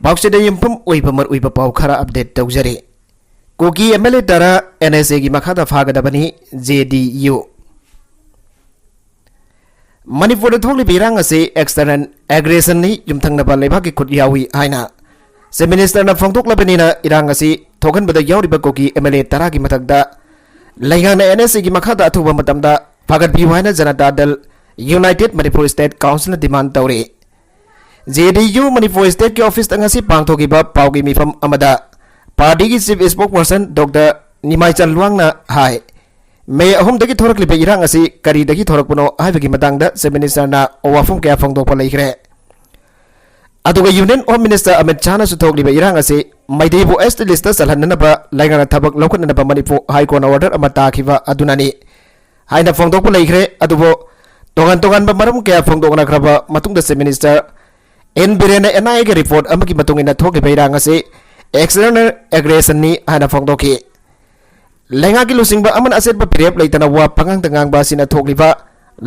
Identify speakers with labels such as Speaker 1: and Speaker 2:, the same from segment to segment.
Speaker 1: Pausida yumpum uipamar uipapau khara update tawjare. Kogi MLA tara NSA gi makhada phagadabani JDU. Manipur thokli birang ase external aggression ni yumthangnaba leibhak ki khut yawi haina. Se minister na phongtok labani na irang ase thokan bada yawriba kogi MLA tara gi mathakda laiga na NSA gi makhada athuba matamda phagat bi haina janata dal United Manipur State Council demand tawre. JDU Manipur State के office तंगसी पांगथोगिबा पाउगी मिफम अमदा party की chief spokesperson doctor निमाइचन लुआंगना हाय मे अहुमदगी थोरकलिबे इरांग असि करीदगी थोरकपुनो हाइबगी मतंगदा से मिनिस्टरना ओवाफुम कया फंगदोकपा लैखरे अदुगा union home minister Amit Shah ना सुथोगलिबे इरांग असि मैदेबु एस्ट लिस्ट सलहननबा लाइगाना थबक लौखननबा मणिपुर हाई कोर्ट ऑर्डर अमा ताखिबा अदुनानी हाइना फंगदोकपा लैखरे अदुबो तोगान तोगान मरम कया फंगदोकनाख्रबा मतुंगदा से मिनिस्टर एन बिरेन NIA के रिपोर्ट अमकी मतुंगिना थोके बैरांग असे एक्सटर्नल एग्रेशन नि हाना फोंगदोकी लेंगा की लुसिंगबा अमन असेट बा पिरेप लेतना वा पंगांग तंगांग बा सिना थोकलिबा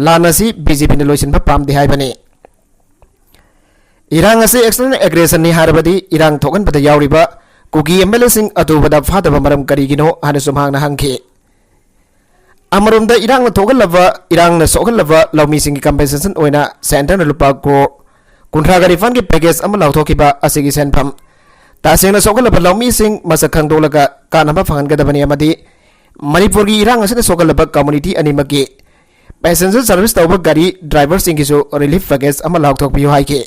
Speaker 1: लानसी बीजेपी ने लोइसिन बा पामदे हाइबने इरांग असे एक्सटर्नल एग्रेशन नि हारबदी इरांग थोगन बदा यावरिबा कुगी MLA सिंग अदुबदा फादबा मरम करिगिनो हाना सुमहांगना हंखे अमरुमदा इरांग थोगलबा इरांग न सोगलबा लौमी सिंग कंपेंसेशन ओइना सेंटर न लुपा को कुंट्रागा रिफंड के पैकेज अमल लाउथोकिबा असिगी सेनफम तासेंगना सोगलबा लौमी सिंग मसक खंगदोलगा कानबा फंगनगदबनी अमदी मणिपुर की इरांग असने सोगलबा कम्युनिटी अनिमकी पैसेंजर सर्विस तौबा गाड़ी ड्राइवर सिंगिसु रिलीफ पैकेज अमल लाउथोकबियो हाइके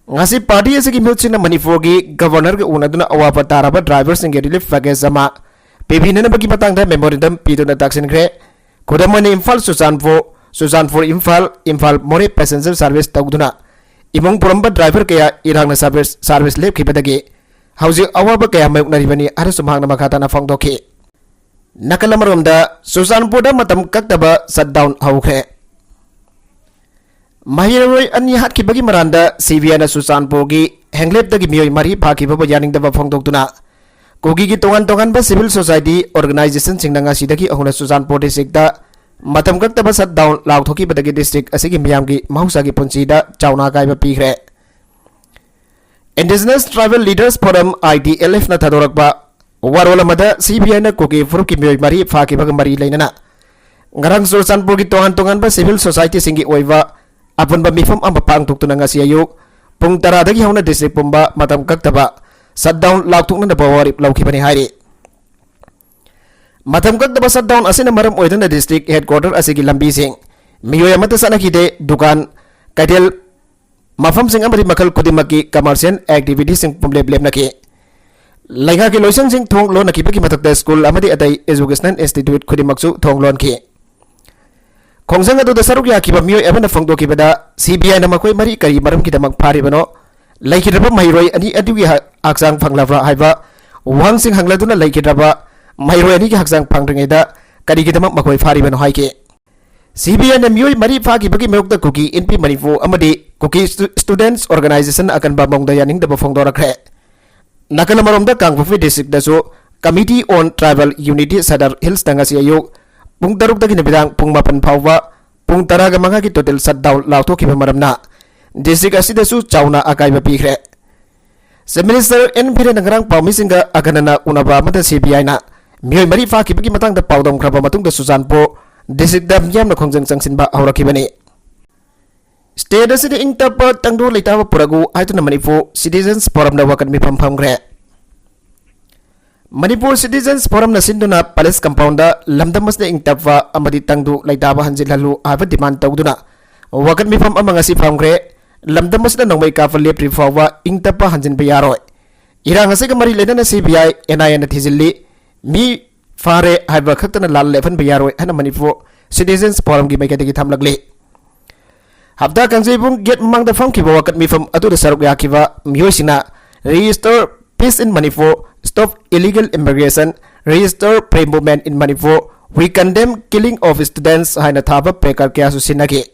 Speaker 1: ngasi party asigi milchina Manipur की गवर्नर के उनदुना अवापा ताराबा ड्राइवर सिंगे रिलीफ पैकेज अमा पेभिननबगी मतंगदा मेमोरेंडम पिदुना ताक्सिनख्रे खुदमने इम्फाल सुजानपुर इम्फाल मोरे पैसेंजर सर्विस तौदुना इमुंग पुरंबा ड्राइवर कया इरांगना सर्विस लेपखिबदगे हौजिक अवाबा कया मायोकनारिबनी आरो सुमहांगना मखाताना फंगदोखि नकलमरोमदा सुजानपुरदा मतम कक्तबा शटडाउन हौख्रे महिरोय अनि हातखिबगी मरांदा CBI ना सुजानपुरगी हेंगलेपदगी मियोय मरी फाखिबा यानिंगदबा फंगदोक्तुना कोगी की तोगान तोगान बा सिविल सोसाइटी ऑर्गेनाइजेशन सिंगना सिदगी अहुना सुजानपुर डिस्ट्रिक्टदा मतम कक्तबा शटडाउन लाउथोकी बदगी डिस्ट्रिक्ट असिगी मियामगी महौसागी पुंसीदा चावना गायबा पीखरे indigenous tribal leaders forum IDLF ना थदोरकबा वारोल मदा CBI ना कोगी फुरुकी मियोय मरी फाखिबा मरी लेनना ngarang सुजानपुर की तोगान तोगान बा सिविल सोसाइटी सिंगी ओइबा अपुनबा मिफम अमा पांगथोक्तुना ngasi ayuk पुंग 10 दगी हौना डिस्ट्रिक्ट पुंबा मतम कक्तबा शटडाउन लाउथोक्ना बवारिप लौखिबनी हाइरे मतम कक्तबा शटडाउन असिना मरम ओइदना डिस्ट्रिक्ट हेडक्वार्टर असिगी लंबी सिंग मियोय अमत सनखिदे दुकान कैटेल मफम सिंग अमरि मखल खुदिमकी कमर्शियल एक्टिविटी सिंग पुमलेब लेबनके लैगा के लोइसन सिंग थोंग लोन नखिबकी मतकदा स्कूल अमदि अदai एजुकेशनल इंस्टीट्यूट खुदिमकसु थोंग लोन की खोंजंग अदुदा सरुक याखिबा मियोय अबना फंगदोकिबदा CBI ना मखोय मरि करी मरम किदमक फारिबनो लैखिदबा मैरोय अनि अदुगी हाक्सांग फंगलाफ्रा हाइबा वांग सिंग हंगलादुना लैखिदबा मैरोय अनि की हाक्सांग फंगद्रिङैदा करिगिदमक मखोय फारिबनो हाइके CBI ना मियोय मरि फाखिबगी मरुक्ता कुकी NP मणिपुर अमदि कुकी स्टूडेंट्स ऑर्गेनाइजेशन अकनबा मोंगदा यानिंगदबा फंगदोरखरे नकल मरोमदा कांगफुफी डिस्ट्रिक्ट दसु committee on tribal unity Sadar hills तंगसी अयुक पुंग 6 दगी निबिदांग पुंग 9 फावबा पुंग 10 की टोटल शटडाउन लाउथोखिबा मरमना डिस्ट्रिक्ट असिदसु चावना अकाइबा पीखरे सब मिनिस्टर एन बिरेन नगरांग पाउमिसिंगा अगनना उनाबा मद CBI ना मियोय मरि फाखिबगी मतंगदा पाउदम खरबा मतुंगदा सुजानपुर डिस्ट्रिक्ट दा यामना खोंजंग चंगसिनबा हौरखिबनी स्टेट असिदि इंगतप तंगदो लेताबा पुरगु आइतुना मणिपुर सिटीजन्स फोरम ना वकन मिफम फमग्रे मणिपुर सिटीजन्स फोरम ना सिंदुना पैलेस कंपाउंड लमदमसने इंगतपवा अमदि तंगदु लेताबा हंजिलहलु हाइबा डिमांड तौदुना वकन मिफम अमंगसी फमग्रे लमदमसना नोंमै काफल लेप्रि फाववा इंगतपा हंजिनबा यारोय इरांग असिगा मरि लेना CBI NIA ना थिजिल्ली मी फारे हाइबा खक्तना लाल लेफन बयारोय हना मणिपुर सिटीजन्स फोरम की मैकेदगी थमलगले हफ्ता कंजेबुंग गेट मंगदा फंखिबा वकत मिफम अदुदा सरुक याखिबा मियोसिना register peace in Manipur stop illegal immigration register free movement in Manipur we condemn killing of students हाइना थाबा पेकर कयासु सिनगे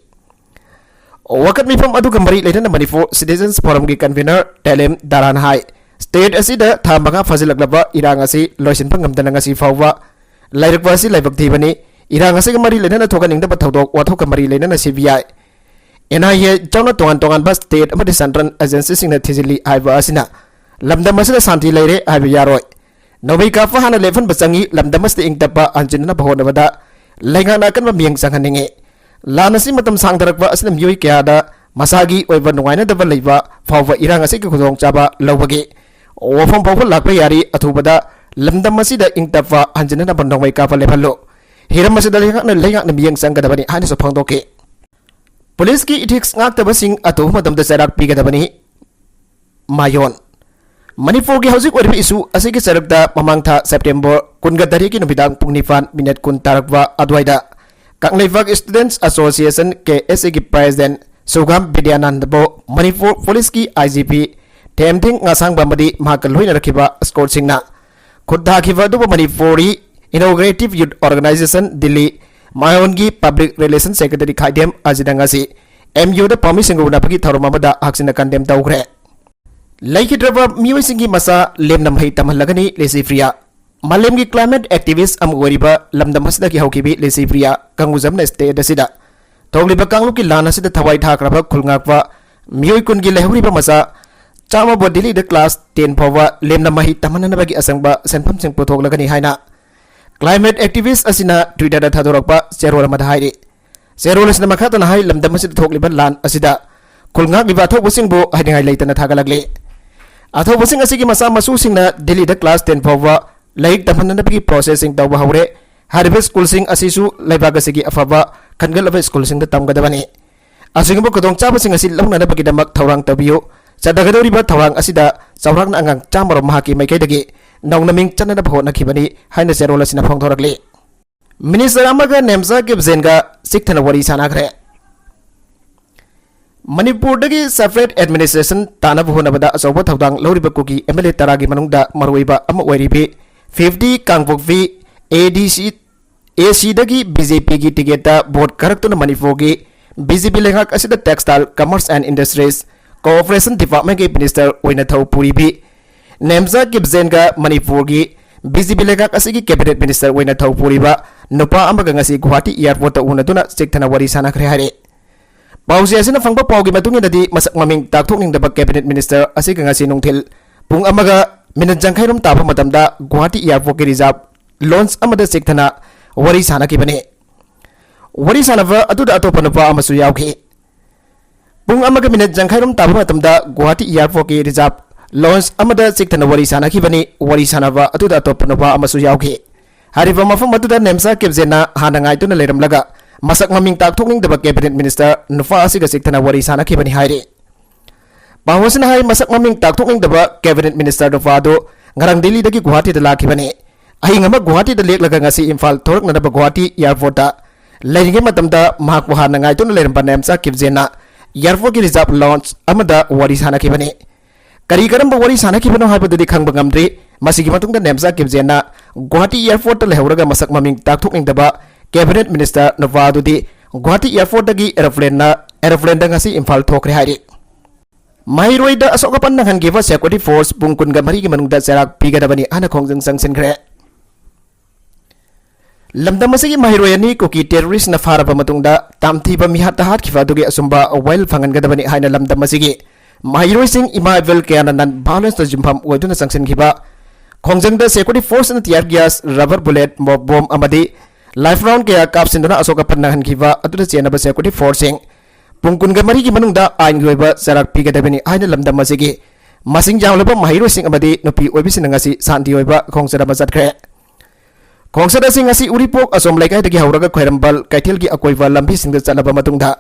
Speaker 1: वकत मिफम अदुगा मरि लेना मणिपुर सिटीजन्स फोरम की कन्वीनर टेलेम दारान हाई स्टेट असिदा था मगा फजिलकलबा इरांग असि लोइसिनफा ngamdana ngasi fawwa lairikwa asi laibak thibani इरांग असे मरी लेना थोकनिंगदबा थौदोक वाथोक मरी लेना CBI NIA China Tongan Bus State Amadi Central Agency Sing Tizili Iva Asina Lamdamasida Santi Lere Iviyaroi Novi Kafa Hana Levan Basangi Lamdamasti Ing Tapa Anjina Bahonavada Lengana Kan Ming Sanganinge Lanasi Matam Sangdarakva Aslam Yui Kiada Masagi Oivan Wina Dava Leva Fava Irangasi Kudong Chaba Lawagi Wafam Papa Lakayari Atubada Lamdamasida Ing Tapa Anjina Bandawai Kafa Levalo Hiramasida Lenga Naming Sangadabani Hanis of Pondoke Police ki ethics ngak tabasing ato madam da sarak pigadabani mayon Manipur ki hauzik oribi isu asigi sarakda mamangtha September kunga dari ki nubidang pungnifan minute kun tarakwa adwaida Kanglevak Students Association ke SG President Sugam Bidyanand bo Manipur Police ki IGP temting ngasang bamadi makaloi na rakiba score singna khudha khiba du Manipuri Integrative Youth Organization Delhi Mayongi Public Relations Secretary Khaidem Ajidangasi MU da Promising Unapagi Tharumamada Haksina Kandem Tawgre Laikidrava Miwasingi Masa Lemnam Hai Tamalagani Lesifria Malemgi Climate Activist Am Wariba Lamdamasda Ki Haukibi Lesifria Kanguzamna State Dasida Togliba Kangluki Lana Sida Thawai Thakraba Khulngakwa Mioi Kungi Lehuriba Masa Chama Bodili the class 10 Pova Lemnam Hai Tamanabagi Asangba Senpam Sing Potoglagani Haina Climate activist asina Twitter da thadorokpa Serol Madhairi Serol asina makhatana hai lamdamasid thokliban lan asida kulngak liba thokbusing bo haidingai leitana thagalagle athobusing asigi masa masu singna Delhi da class 10 phawa laik tamhanna pigi processing tawba hawre haribe school sing asisu laibaga sigi afaba khangalaba school sing da tamgadabani asingbo kodong chaba sing asil lawna da pagi damak thawrang tabiyo Sadagadoriba thawang asida chawrakna angang chamaro mahaki maikai Naunaming Chanada Pona Kibani, Hina Serolas in a Pongtoragli. Minister Amaga Nemza Gibzenga, Siktana Wari Sanagre. Manipur Dagi Separate Administration, Tana Hunabada, Sobat Hawdang, Loribakuki, Emily Taragi Manunda, Marwiba, Amawaribi, 50 Kangpok V, ADC, AC Dagi, BJP Tigeta, Board Karatuna Manifogi, BJP Lehak Asida Textile, Commerce and Industries, Cooperation Department Minister Winatau Puribi. Nemza Gibzenga Manipurgi BJP Legak asigi Cabinet Minister Wena Taupuriba Nupa Amaga ngasi Guwahati Airport ta unaduna Siktana Wari Sanakre Hare Pausi asina fangba paugi matungin dadi masak maming takthokning daba Cabinet Minister asigi ngasi nungthil Pung Amaga minajangkhairum tapa matamda Guwahati Airport ki reserve launch amada Siktana Wari Sanakibane Wari Sanava aduda atopa nupa amasu yawki Pung Amaga minajangkhairum tapa matamda Guwahati Airport ki reserve Launch amada Siktana Wari Sanakibani Wari Sanava atuda topanova amasu yawki Hariva mafam atuda Nemza Gibzenna hanangai tuna leramlaga masak maming takthokning daba Cabinet Minister nufa asiga Siktana Wari Sanakibani hairi Pahosina hai masak maming takthokning daba Cabinet Minister nufa do ngarang Delhi dagi Guwahati da lakibani ahing ama Guwahati da leklaga ngasi Imphal thorakna daba Guwahati Airport da leiringe matamda mahakbu hanangai tuna leramba Nemza Gibzenna Airport ki reserve launch amada Wari Sanakibani Kari karamba wari sanakibano haibadudi khangba ngamdri masigi matungda Nemza Gibzenna Guwahati Airport lehuraga masak maming takthokning daba Cabinet Minister Novadudi Guwahati Airport dagi aeroplane da ngasi Imphal thokre hairi Mahiroi da asokapan nang hangiva security force pungkun ga marigi manungda serak pigadabani ana khongjang sangsinkhre Lamdam masigi Mahiroi ani koki terrorist na faraba matungda tamthiba mihat hat khifa dugi asumba oil fangan gadabani haina lamdam masigi Mahiroi sing Imavel Kayanan violence to Jimpam Waduna Sanction Kiba Kongjang the security force and tear gas, rubber bullet, mob bomb amadi life round kaya caps in Asoka Panahan Kiva atu the Sienaba security forcing Punkunga Mariki Manunda Ain Gueva Sarak Pigadabini Aina Lamda Masigi Masing Jalaba Mahiro sing amadi Nopi Obisinangasi Santioba Kongsada Mazatre Kongsada Singasi Uripok Asom like the Hauraga Kwerambal Kaitilgi Aqueva Lampi sing the Salaba Matunda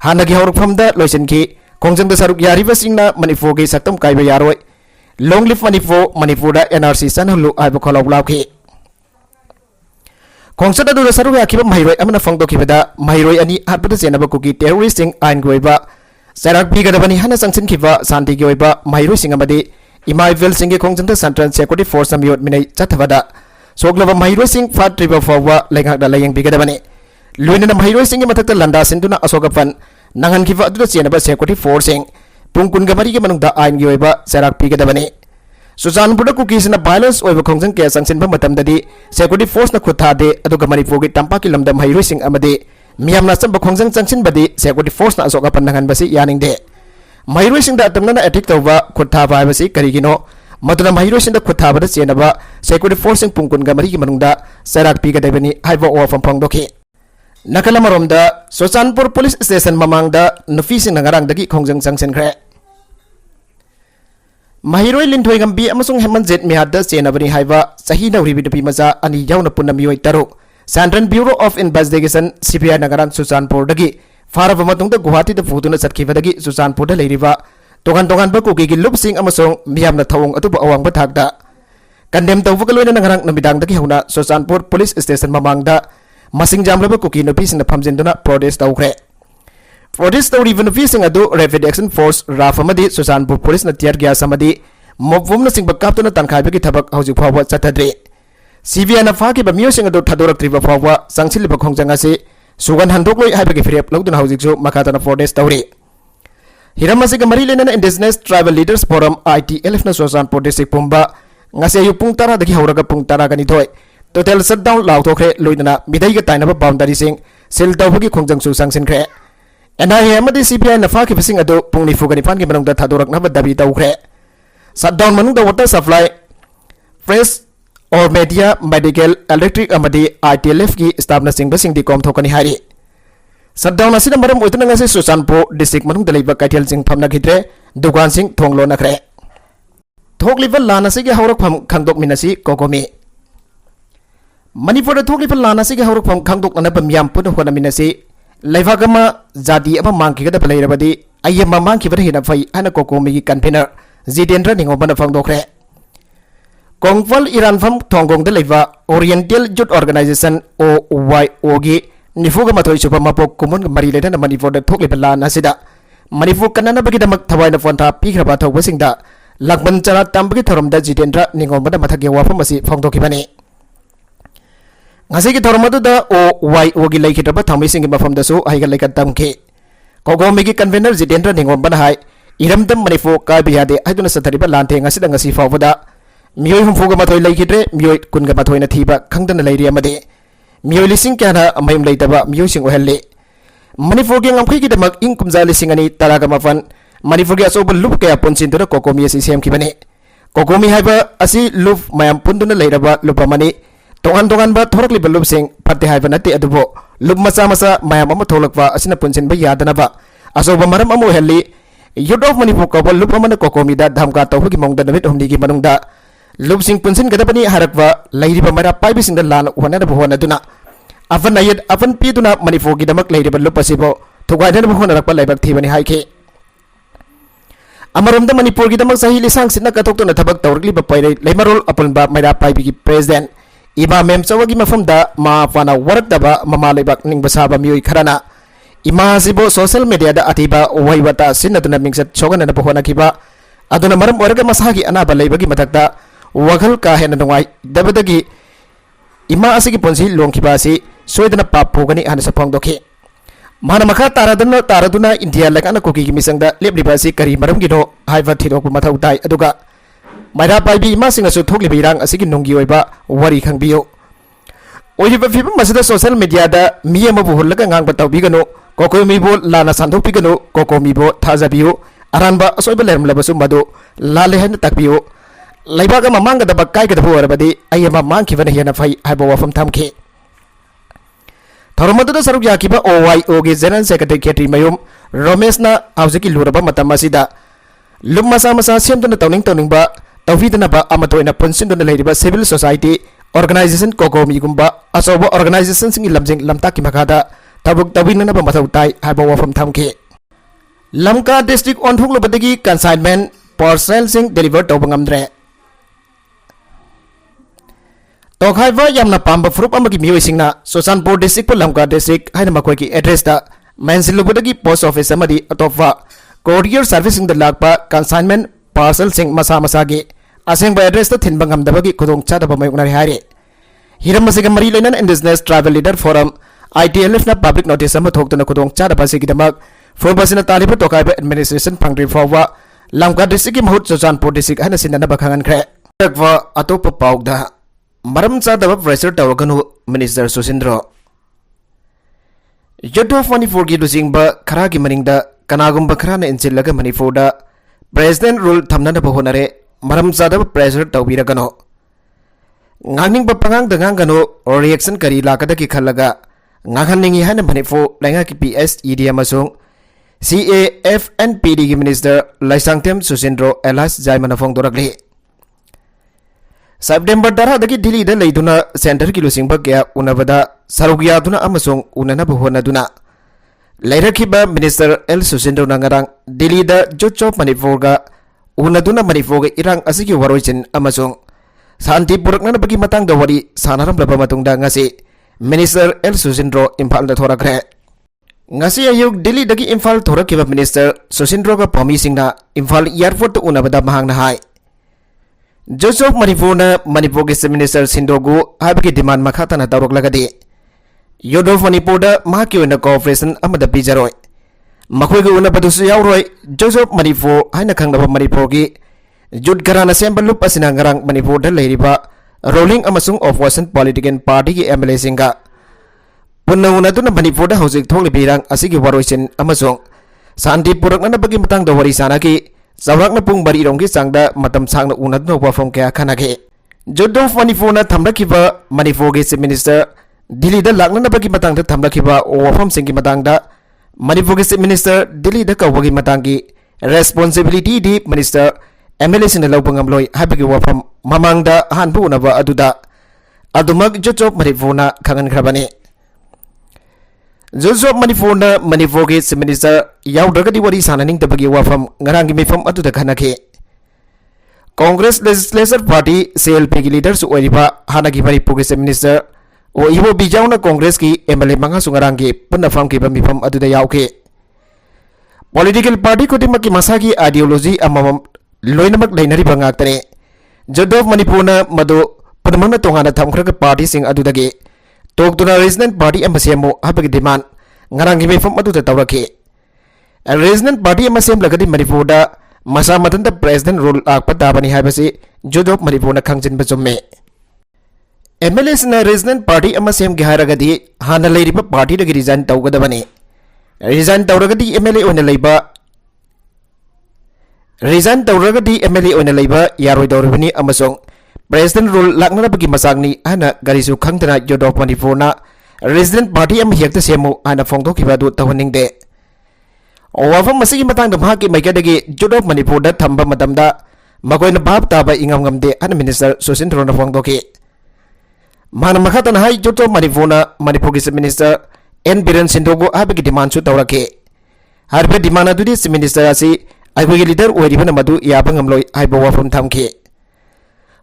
Speaker 1: Hanagi Hauruk from the Loisenki Kongjang da saruk yariba singna Manipur gi saktam kaiba yaroi long live Manipur da NRC sanhulu aiba kholaw lawki Kongsada da saruk yakiba Mahiroi amana fangdo kibada Mahiroi ani hatbada senaba kuki terrorist sing ain goiba sarak bigadabani hana sangsin kiba santi goiba Mahiroi sing amadi Imaivel sing Kongjang da Central Security Force amiyot minai chathavada soglaba Mahiroi sing fat river forwa lengak da layang bigadabani luina na Mahiroi sing matakta landa sinduna asogapan Nangan kifa adu sienaba security forcing pungkun gamari ke manungda ain gi oiba serak pigadabani Susan Buddha cookies na violence oiba khongjang ke sangsin ba matam dadi security force na khutha de adu gamari fogi tampa ki lamdam hairoi sing amade मियामना चंब खोंजंग चंगसिनबदी security force ना असोक अपन नंगनबसी यानिंगदे महिरोइसिंगदा अतमना attack तौबा खुथाबा हाइबसी करिगिनो मदुना महिरोइसिंगदा खुथाबदा चेनबा security force पुंगकुनगा मरिगी मनुंगदा सराक पीगदेबनी हाइबा ओफम फंगदोखि नकलमरोमदा सोचानपुर police station ममांगदा नुफिसिंग नगारांगदगी खोंजंग चंगसिनख्रे महिरोइ लिंथोइ गंबी अमसुंग हेमंजेट मिहाद चेनबनी हाइबा सही नौरिबी दुपी मजा अनि याउना पुन्ना मियोइ तरुक central bureau of investigation CBI नगरांग सुचानपुरदगी फारब मतुंगदा गुवाहाटी दा फुदुना चटखिबदगी सुचानपुरदा लेरिबा तोगान तोगान बा कुकीगी लुपसिंग अमसुंग मियामना थवंग अतुब अवांगबा थाकदा कंडेम तौबगा लोइना नगरांग नमिदांगदगी हौना सुचानपुर पुलिस स्टेशन ममांगदा मसिंग जामलबा कुकी नुपीसिंगना फमजिनदुना प्रोटेस्ट तौख्रे प्रोटेस्ट तौरिबा नुपीसिंग अदु रैपिड एक्शन फोर्स राफ अमदी सुचानपुर पुलिस ना टियर गैस अमदी मोबवुमना सिंगबा कापतुना तनखाइबगी थबक हौजिक फावबा चथद्रे सीबीआई फाकिबा मियोसिंग अदु थादोरक्त्रिबा फावबा संगसिलिबा खोंजंग असी सुगन हंदोक्लोइ हाइबगी फिरेप लौदुना हौजिकसु मखातना प्रोटेस्ट तौरि हिरम असिगा मरी लेना indigenous tribal leaders forum ITLF ना सुचानपुर district पुंबा ngase yu pung 10 dagi hauraga pung 10 gani thoi total shutdown lauthokre loidana midai ga tainaba boundary sing sil tawbagi khongjang su sangsin khre NIA amadi CPI na fa ki fising adu pung ni fugani fan gi manung da thadorak na dabi tawkhre shutdown manung da water supply fresh or media medical electric amadi ITLF ki staff na sing basing di kom thokani hari shutdown asina maram oitna ngase susanpur district manung da leiba kaithel sing phamna khidre dukan sing thonglo na khre थोकलिबा लाना से हौरकफम खंगदोकमिनसी कोकोमी मणिपुर थोकलिबा लाना से हौरकफम खंगदोकनब मियाम पुन होनमिनसी लेवागमा जाति अमा मांगकिगदा लेरबदी अयमा मांगकिबद हेना फै हना कोकोमी की कन्वेनर जितेंद्र निंगोबन फंगदोखरे कोंगफल इरानफम थोंगोंग द लेवा ओरिएंटल यूथ ऑर्गेनाइजेशन OYO गी निफुगा मथोइ सुबा मपोक कुमुन मरी लेना मणिपुर थोकलिबा लाना सिदा मणिपुर कन्ननबगिदमक थवाइना फोनथा पीखरबा थौबसिंगदा लकमन चरा तंबगी थरमदा जितेंद्र निंगोबदा मथगे वाफम असी फोंगदोखिबनी ngasi ki thormadda OYO gi laikhitraba thamisingi mafamdasu aiga laika tamke kogomi gi convener Jitendra Ningomban hai iramdam manifo ka biyade aiduna sathariba lanthe ngasi da ngasi fawada miyoi humfuga mathoi laikhitre miyoi kunga mathoi na thiba khangdana lairi amade miyoi lising kana amayum leitaba miyoi sing ohalle manifo gi ngamkhai gi damak ing kumja lising ani taraga mafan manifo gi asoba lup kaya ponsin dura kokomi asi sem kibane kokomi haiba asi lup mayam punduna leiraba lupamani tongan tongan ba thorak liba lup sing phatte haiba nate adubo lup macha macha mayam ama tholakwa asina ponsin ba yadana ba asoba maram amu helli youth of manipur ko lup amana kokomi da dhamka tawgi mongda namit humni gi manungda lup sing ponsin gadabani harakwa leiriba mara paibi sing da lan wana da bhona duna avan ayat avan pi duna manipur gi damak leiriba lup asibo thugaidana bhona rakpa leibak thibani haike अमरमदा Manipur की दमक सही लिसांग सिना कथोक्तोना थबक तौरगली बपाइरे लेमरोल अपनबा मैरा पाइबी की president इमा मेमचवगी मफमदा मा फाना वरकदबा mama लेबक निंगबसाबा मियोइ खराना इमा सिबो social media दा अतिबा वैवता सिनदुना मिंगसत छोगना बहोना किबा अदुना मरम ओरगा मसागी अनाबा लेबगी मथकदा वगल का हेना नंगाई दबदगी इमा असिगी पोंसी लोंखिबा असि सोयदना पाप फोगनी आना सफंगदोखि माना मखा तारादुना इंडिया लकाना कोकी की मिसंगदा लेबलिबासी करी मरम गिनो हाइवा थिरोक मथौ ताई अदुगा माइरा पाइबी इमा सिंगसु थोकलिबि रांग असिगी नोंगी ओइबा वरी खंगबियो ओइबा फिबम मसदा सोशल मीडिया दा मी अमबु हुल्लगा ngang बतावबिगनो कोकोमीबो लाना सांदोपिगनो कोकोमीबो थाजाबियो अरानबा असोइबा लेरमलबसु मदो लाले हन तकबियो लैबागा ममांगा दबा काइगदबो अरबदी अयमा मांखिबन हेना फै हाइबो वफम थमखे थरमदुदा सरुक याकिबा OYO गी जनरल सेक्रेटरी केट्री मयुम रमेशना हाउजिकी लुरबा मतम असिदा लुम मसा मसा सेमदुना तौनिंगबा तौफिदनबा अमतोइना पुनसिनदुना लेरिबा सिविल सोसाइटी ऑर्गेनाइजेशन कोकोमी गुम्बा अचौबा ऑर्गेनाइजेशन सिंगी लमजिंग लमताकी मखादा तबुक तबिननबा मथौ ताई हाइबा वफम थमखे लमका डिस्ट्रिक्ट ओनथुगलबदगी कंसाइनमेंट पार्सल सिंग डिलीवर तौबंगमद्रे तोखाइबा यामना पाम्बा फ्रुप अमगी मियोइसिंगना सुचानपुर डिस्ट्रिक्ट लमका डिस्ट्रिक्ट हाइना मखोइ की एड्रेस दा मेंसिलुबदगी पोस्ट ऑफिस अमदी अतोफा कोरियर सर्विसिंग द लाकपा कंसाइनमेंट पार्सल सिंग मसा मसागी असेंग एड्रेस दा थिनबा ngamdabagi khudong chadaba mayungnari haire hiram masiga mari lenan indigenous tribal leader forum ITLF na public notice ama thoktuna khudong chadaba sigidamak forbasina taliba tokaiba administration phangri fawa lamka district ki mahut suchanpur district hana sinana bakhangan khre takwa atopa paugda maram chadaba pressure tawganu minister Susindro Youth of Manipur ki lusingba khara ki maningda kanagumba khara na inchillaga Manipur da president rule thamna ba honare maram zadaba pressure tawbiragano ngangning ba pangang dangang gano reaction kari lakada ki khallaga nganghanningi hana Manipur lainga ki PSED amasung CAFNPD ki minister Laisangtem Susindro Elas Jaimana Fongdorakli September dara dagi Delhi da leiduna center ki lusingba kya unabada sarugya duna amasung unana bahona duna Lairakiba minister L Susindro nangarang Delhi da jocho Manipur ga unaduna Manipur ga irang asiki waroichin amasung santi purakna bagi matang da wari sanaram laba matungda ngasi minister L Susindro Imphal da thorakre ngasi ayuk Delhi dagi Imphal thorakiba minister Susindro ga pami singna Imphal airport unabada mahang na hai Joseph Manipur na Manipur ke minister Sindogu habki demand makhata na tawrok lagadi Youth of Manipur da mahaki una cooperation amada pijaroi makhoi ga una padusu yauroi Joseph Manipur haina khangnaba Manipur gi Youth garana sembal lup asina ngarang Manipur da leiriba rolling amasung opposition political party ki MLA singa punna una tuna Manipur da hojik thokli birang asigi waroisin amasung santi purakna bagi matang da wari sana ki Zawrak na pung bari rong ki sangda matam sang na unat no wafong kaya kanake. Youth of Manipur na thamlakiba Manipur ki minister Delhi da lakna na bagi matang da thamlakiba wafam sing ki matang da Manipur ki minister Delhi da kawagi matang ki responsibility di minister MLA sin law pangamloy habagi wafam mamang da hanpu na ba aduda adumag Youth of Manipur na kangan krabani. Youth of Manipur na Manipur ki minister yaudagadi wari sananing tabagi wafam ngarangi mifam atu da khanake Congress Legislature Party CLP ki leaders oiriba hanagi Manipur ki minister o ibo bijauna Congress ki MLA manga sungarangi punafam ki mifam atu da yauke political party ko dimaki masagi ideology amam loinamak lainari bangak tare Youth of Manipur na madu punamana tongana thamkhra ka party sing adu dagi Tokduna Resident Party amasemo habagi demand ngarangi mifam atu da tawraki Resident Party amasem lagadi Manipur da masa matanda president rule akpata bani haibasi Youth of Manipur na khangjin bajumme MLS na Resident Party amasem gi haragadi hana leiriba party da resign tawgada bani resign tawragadi MLA ona leiba resign tawragadi MLA ona leiba yaroi dawrabani amasong president rule lakna bagi masangni hana garisu khangtana Youth of Manipur na Resident Party am hekta semu hana phongdokiba du tawhaningde wafam masigi matang da mahaki maikadagi Youth of Manipur da thamba matamda makoina bab taba ingam ngamde hana minister Susindro na phongdoki mana makhatan hai Youth of Manipur na Manipur ki minister N Biren Sindogu habagi demand su tawrake harbe demand adudi minister asi aigoi leader oiribana madu yaba ngamloi haiba wafam thamki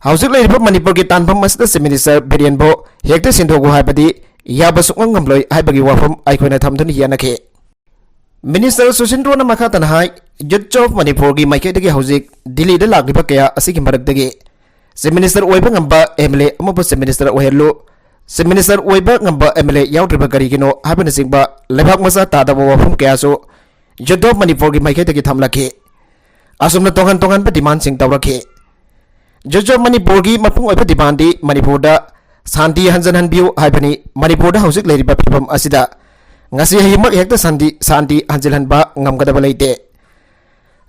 Speaker 1: Hausik lai ripap Manipur ki tanpam masda minister Biren bo hekta Sindogu haibadi yaba sukang ngamloi haibagi wafam aikoina thamduni yanake Minister Susindro na makhatan hai Youth of Manipur ki maikadagi hausik Delhi da lakliba kaya asigi maragdagi si minister oiba ngamba MLA amabu si minister oherlu si minister oiba ngamba MLA yaudriba karigino habana singba lebak masa tadaba wafam kaya so Youth of Manipur ki maikadagi thamlaki asumna tongan pa demand sing tawraki Youth of Manipur ki mapung oiba demand di Manipur da santi hanjan hanbiu haibani Manipur da hausik leiriba phibam asida ngasi himak hekta santi hanjilan ba ngamgada balaite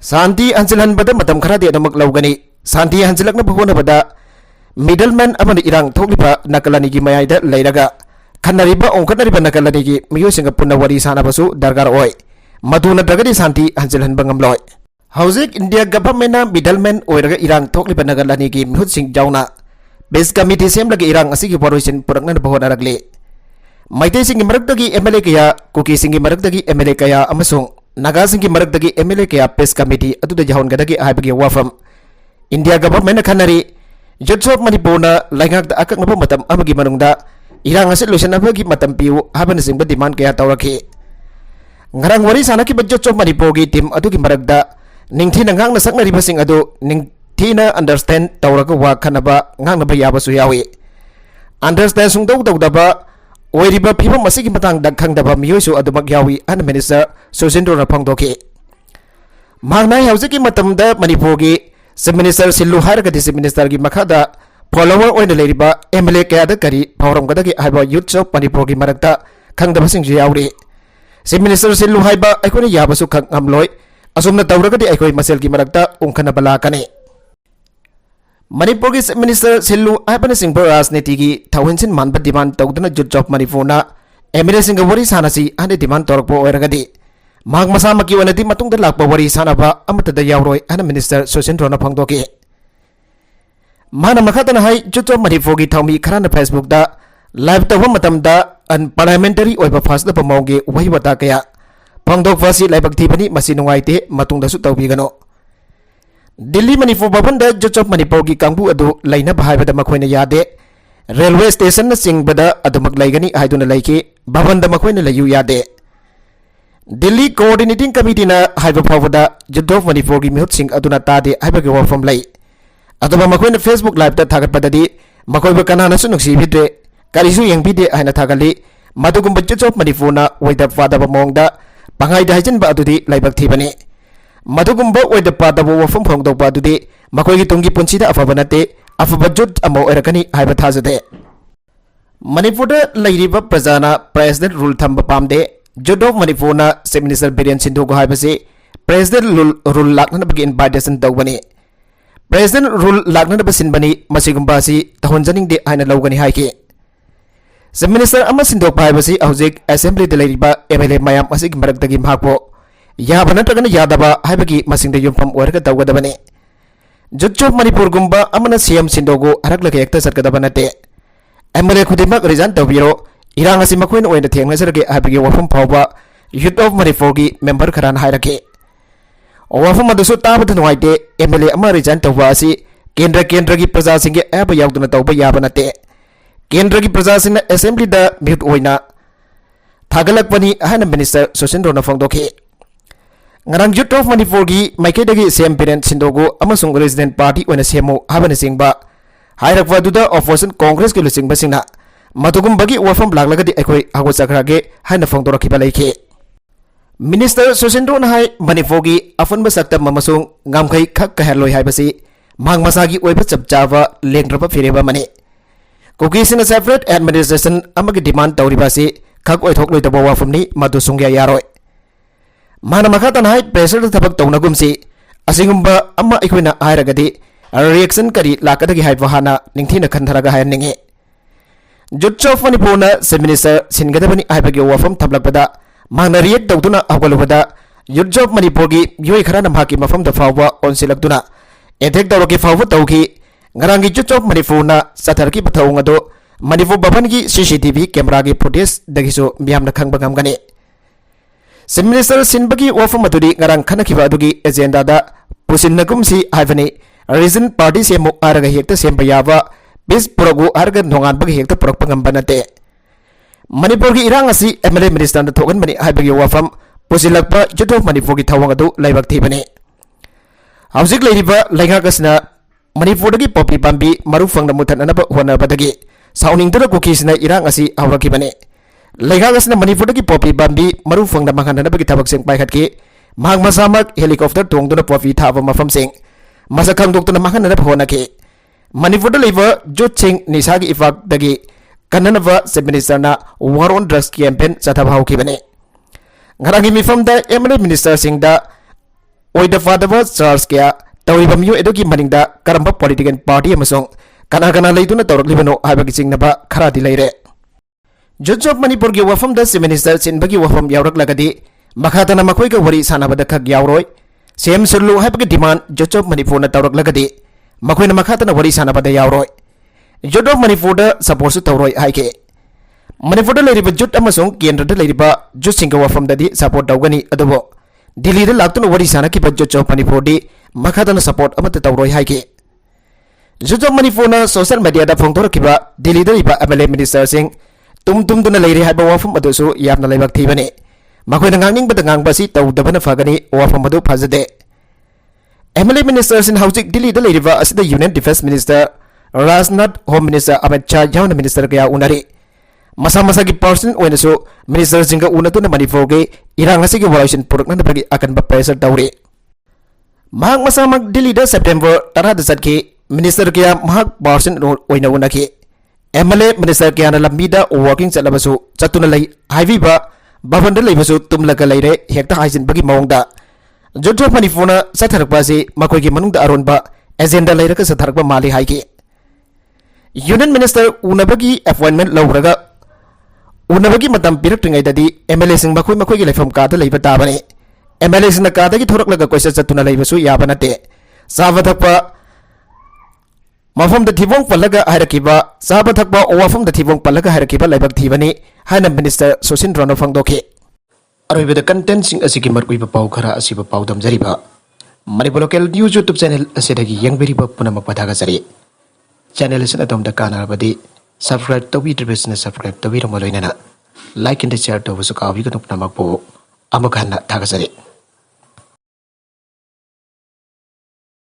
Speaker 1: santi hanjilan bada matam khara de namak laugani santi hanjilak na bhona bada middleman amani irang thokliba nakalani gi mayai da leiraga khanariba ongkhanariba nakalani gi miyo singa punna wari sana basu dargar oi maduna dagadi santi hanjilan bangam loi hausik India government na middleman oiraga irang thokliba nakalani gi mihut sing jauna base committee sem lagi irang asigi poroisin purakna bhona ragli Maitei singi maragdagi MLA kaya Kuki singi maragdagi MLA kaya amasung Naga singi maragdagi MLA kaya PES committee atu da jahon gadagi haibagi wafam India government na khanari Youth of Manipur na laingak da akak napa matam amagi manungda irang asit lusan abagi matam piu haban singba demand kaya tawraki ngarang wari sana ki Youth of Manipur gi team atu ki maragda ningthi na ngang na sakna riba sing adu ningthi na understand tawraka wa khanaba ngang na ba yaba su yawi understand sung daw ba oiriba phibam masigi matang da khangdaba miyoisu adumak yawi an minister Susindro na phangdoki mangnai hausiki matamda Manipur gi si minister Sillu haragadi si minister gi makhada follower oina leiriba MLA kaya da kari phawram gadagi haiba Youth of Manipur gi marakta khangdaba singju yauri Chief Minister Sillu haiba aikoi yabasu khak ngamloi asumna tawragadi aikoi maselgi marakta ungkhana balakani. Manipur ki Chief Minister Sillu aibana singba rajniti gi thawhinsin manba demand tawduna jut job Manipur na MLA singa wari sanasi ane demand torokpo oiragadi mag masama ki wanati matungda lakpa wari sanaba amatada yauroi ana Minister Susendro na phangdoki. Mana makhatana hai jut job Manipur gi thawmi kharana Facebook da live tawba matamda an parliamentary oiba fasda pamongge wahibata kaya phangdok fasi laibak thibani masi nungaite matungda su tawbigano. Delhi Manipur babanda jut job Manipur gi kangbu adu laina bahaibada makhoina yade railway station na singbada adumak laigani haiduna laiki babanda makhoina layu yade. Delhi coordinating committee na haiba phawada jut job Manipur gi mihut sing aduna tade haibagi wafam lai aduba makhoina Facebook live ta thagat padadi makhoiba kanana su nuksi bidre karisu yengbide haina thagali madugumba jut job Manipur na waida fadaba mongda pangaida haijanba adudi laibak thibani madugumba waida padaba wafam phongdokpa adudi makhoigi tungi punsida afaba nate afaba jut amo erakani haiba thajade. Manipur da lairiba prajana president rule thamba pamde jut job Manipur na Chief Minister Biren Sindhu go haibase president rule lakna bagi invitation tawbani. President rule lakna basin bani masigumba si tahonjaning de haina lawgani haiki. Chief Minister ama Sindhu haibase hojik assembly de lairiba MLA mayam asig marakdagi mahakpo yaba natragana yadaba haibagi masingda yumpham oiraga tawgadabani. Jut job Manipur gumba amana CM Sindhogo araklaga ekta satkadaba nate. MLA khudimak resign tawbiro irang asi makhoina oina thengnasarage haibagi wafam phawba Youth of Manipur gi member kharan hairake. Wafam adusu tabada nuaite MLA ama resign tawba asi kendra gi praja singge aba yauduna tawba yaba nate. Kendra gi praja singna assembly da mihut oina thagalakpani hana Minister Susendro na phangdoki. Ngarang Youth of Manipur gi maikedagi CM Biren Sindhogo amasung resident party oina semo habana singba hairakwa duda opposition Congress ki lusingba singna madugumbagi wafam laglagadi aikoi hago sakrage haina phangdorakiba laiki. Minister Susendro na hai Manipur gi afunba saktam amasung ngamkai khak kaherloi haibasi mang masagi oiba chapchaba lengraba fireba mani. Kukisina separate administration amagi demand tawribasi khak oithok loitaba wafamni madu sungya yaroi. Mana makatan hai pressure thabak tawnagumsi asingumba amma ikoina hairagadi reaction kari lakadagi haiba hana ningthina khantharaga hayaningi. Jut job Manipur na Chief Minister singadabani haibagi wafam thablakpada mangna react tawduna awgalubada Youth job Manipur gi yoi khara namhaki mafam da fawwa onsilakduna attack tawraki fawwa tawki ngarangi Jut job Manipur na satharki pathaung ado Manipur baban gi CCTV camera gi footage dagiso miyamna khangba ngamgani. Chief Minister sinbagi wafam adudi ngarang khanakiba adugi agenda da pusinnagumsi haibani reason party semu araga hekta semba yaba bis puragu arga nongan bagi hekta purak pangambanate. Manipur gi irang asi MLA minister da thogan bani haibagi wafam pusilakpa Jut job Manipur gi thawang adu laibak thibani. Hauzik leiriba laingagasna Manipur dagi popi pambi maru fangna muthan anaba hona badagi sauningdura kukisna irang asi awrakibani. Laingagasna Manipur dagi popi pambi maru fangna manghanana bagi thabak sing paikhatki mang masamak helicopter tongduna popi thaba mafam sing masakang doktuna manghanana phonaki. Manipur da leiba jut sing nisagi ifak dagi kananaba Chief Minister na war on drugs campaign chathaba haukibani. Ngarangi mifam da MLA minister sing da oida fadaba charge kya tawriba miyo edogi maningda karamba political party amasong kana leiduna tawraklibano haibagi singnaba kharadi leire. Jut job Manipur gi wafam da Chief Minister sinbagi wafam yauraklagadi makhatana makhoiga wari sanabada khak yauroi CM Sillu haibagi demand Jut job Manipur na tawraklagadi makhoina makhatana wari sanabada yauroi. Jut job Manipur da support su tawroi haike. Manipur da leiriba jut amasong kendra da leiriba jut singa wafam dadi support tawgani adubo Delhi da laktuna wari sanakiba Jut job Manipur di makhatana support amata tawroi haike. Jut job Manipur na social media da phongdorakiba Delhi da iba MLA minister sing tumduna leiri haiba wafam adusu yamna laibak thibani. Makhoina ngangningba ngangbasi tawdabana fagani wafam adu phajade. MLA ministers in Housing Delhi da leiriba asida Union Defense Minister Rajnath, Home Minister Amit Shah yauna minister kaya unari. Masa gi person oinasu minister singa unatuna Manipur gi irang asigi violation purukna bagi akan ba pressure tawri. Mahak masamak Delhi da September 10 da satki minister kaya mahak person oina unaki. MLA minister kaya na lambida working chatlabasu chatuna lai highway ba भवन लेबसु तुमलग लेरे हेक्ता हाइजिनबगी मौंगदा Jodhpur मणिपुरना सथरकपासी मखोइगी मनुंगदा अरोनबा agenda लेरका सथरकपा माली हाइकी union minister उनबगी appointment लौरगा उनबगी मतम पिरक्ट्रिंगैददी MLA सिंग मखोइ मखोइगी लेफम कादा लेबा ताबने MLA सिंग कादगी थोरकलगा कोइसा चतुना लेबसु याबा नते साबा थकपा मफम थिबोंग पलगा हायरकिबा साबा थकपा ओवाफम थिबोंग पलगा हायरकिबा लेबक थीबनी हायना minister सोसिन रोनो फंगदोखि अरोइबदा content सिंग असिगी मरकुइबा पाउ खरा असिबा पाउ दमजरिबा Manipur local news YouTube channel असिदगी यंगबेरिबा पुनमक पथागजरि चैनल असिन अदोमदा कानारबदी सब्सक्राइब तौबिद्रिबसना सब्सक्राइब तौबिरमलोइनना लाइक एंड शेयर तौबसु काबिगनु पुनमकपो अमक हन्ना थागजरि